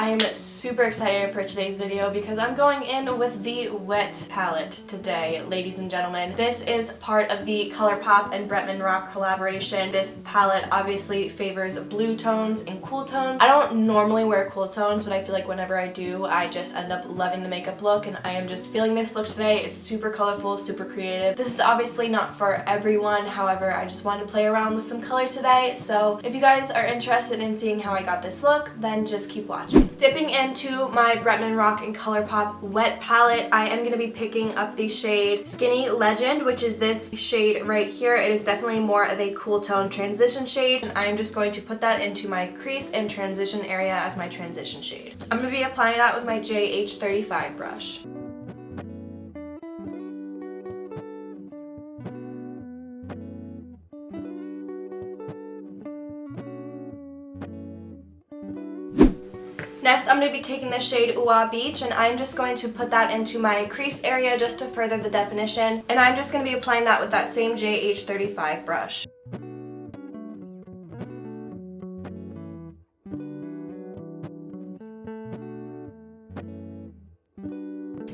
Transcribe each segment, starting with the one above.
I am super excited for today's video because I'm going in with the Wet palette today, ladies and gentlemen. This is part of the Colourpop and BretmanRock collaboration. This palette obviously favors blue tones and cool tones. I don't normally wear cool tones, but I feel like whenever I do, I just end up loving the makeup look, and I am just feeling this look today. It's super colorful, super creative. This is obviously not for everyone, however, I just wanted to play around with some color today, so if you guys are interested in seeing how I got this look, then just keep watching. Dipping into my BretmanRock and Colourpop Wet palette, I am going to be picking up the shade Skinny Legend, which is this shade right here. It is definitely more of a cool tone transition shade, and I am just going to put that into my crease and transition area as my transition shade. I'm going to be applying that with my JH35 brush. Next, I'm going to be taking the shade Ooh Beach, and I'm just going to put that into my crease area just to further the definition, and I'm just going to be applying that with that same JH35 brush.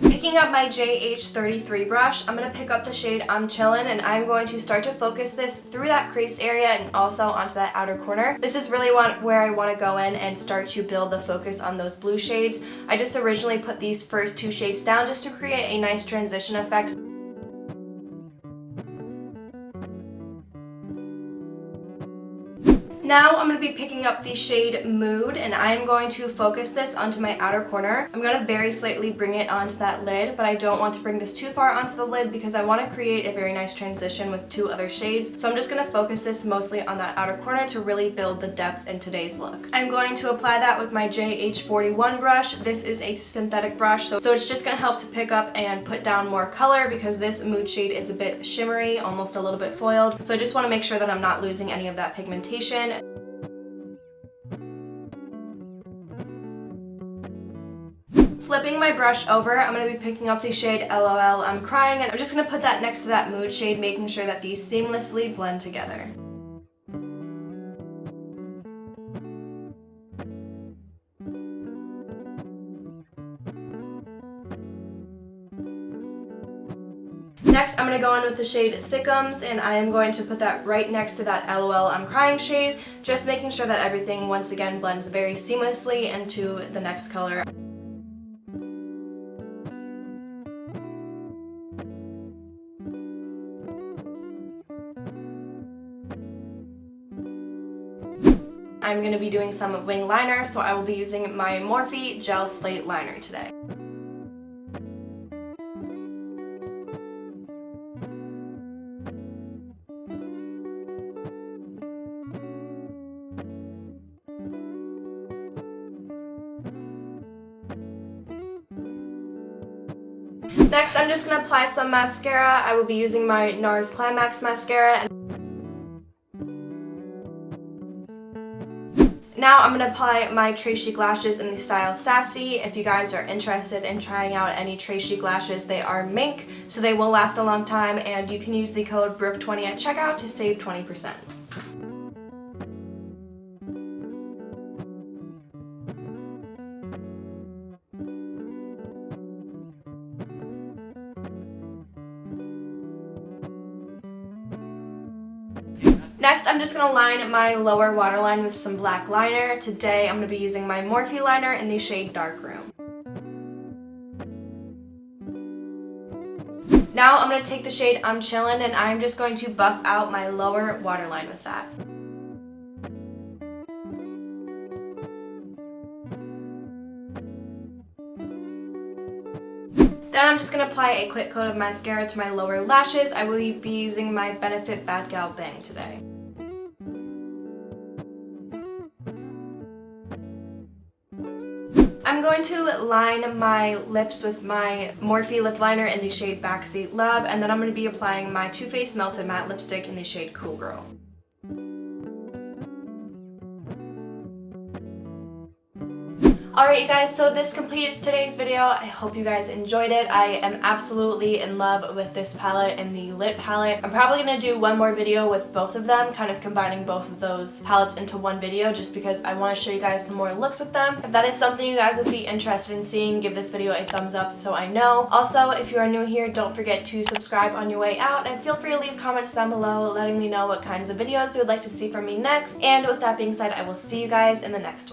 Picking up my JH33 brush, I'm going to pick up the shade I'm Chillin', and I'm going to start to focus this through that crease area and also onto that outer corner. This is really where I want to go in and start to build the focus on those blue shades. I just originally put these first two shades down just to create a nice transition effect. Now I'm going to be picking up the shade Mood, and I am going to focus this onto my outer corner. I'm going to very slightly bring it onto that lid, but I don't want to bring this too far onto the lid because I want to create a very nice transition with two other shades. So I'm just going to focus this mostly on that outer corner to really build the depth in today's look. I'm going to apply that with my JH41 brush. This is a synthetic brush, so it's just going to help to pick up and put down more color because this Mood shade is a bit shimmery, almost a little bit foiled. So I just want to make sure that I'm not losing any of that pigmentation. Flipping my brush over, I'm going to be picking up the shade LOL I'm Crying, and I'm just going to put that next to that Mood shade, making sure that these seamlessly blend together. Next, I'm going to go in with the shade Thickums, and I am going to put that right next to that LOL I'm Crying shade, just making sure that everything once again blends very seamlessly into the next color. I'm going to be doing some wing liner, so I will be using my Morphe Gel Slate liner today. Next, I'm just going to apply some mascara. I will be using my Nars Climax mascara. Now I'm going to apply my Trace Chic lashes in the style Sassy. If you guys are interested in trying out any Trace Chic lashes, they are mink, so they will last a long time, and you can use the code BROOK20 at checkout to save 20%. Next, I'm just going to line my lower waterline with some black liner. Today, I'm going to be using my Morphe liner in the shade Dark Room. Now, I'm going to take the shade I'm Chillin', and I'm just going to buff out my lower waterline with that. Then I'm just going to apply a quick coat of mascara to my lower lashes. I will be using my Benefit Bad Gal Bang today. I'm going to line my lips with my Morphe lip liner in the shade Backseat Love, and then I'm going to be applying my Too Faced Melted Matte Lipstick in the shade Cool Girl. Alright you guys, so this completes today's video. I hope you guys enjoyed it. I am absolutely in love with this palette and the Lit palette. I'm probably going to do one more video with both of them, kind of combining both of those palettes into one video just because I want to show you guys some more looks with them. If that is something you guys would be interested in seeing, give this video a thumbs up so I know. Also, if you are new here, don't forget to subscribe on your way out and feel free to leave comments down below letting me know what kinds of videos you would like to see from me next. And with that being said, I will see you guys in the next one.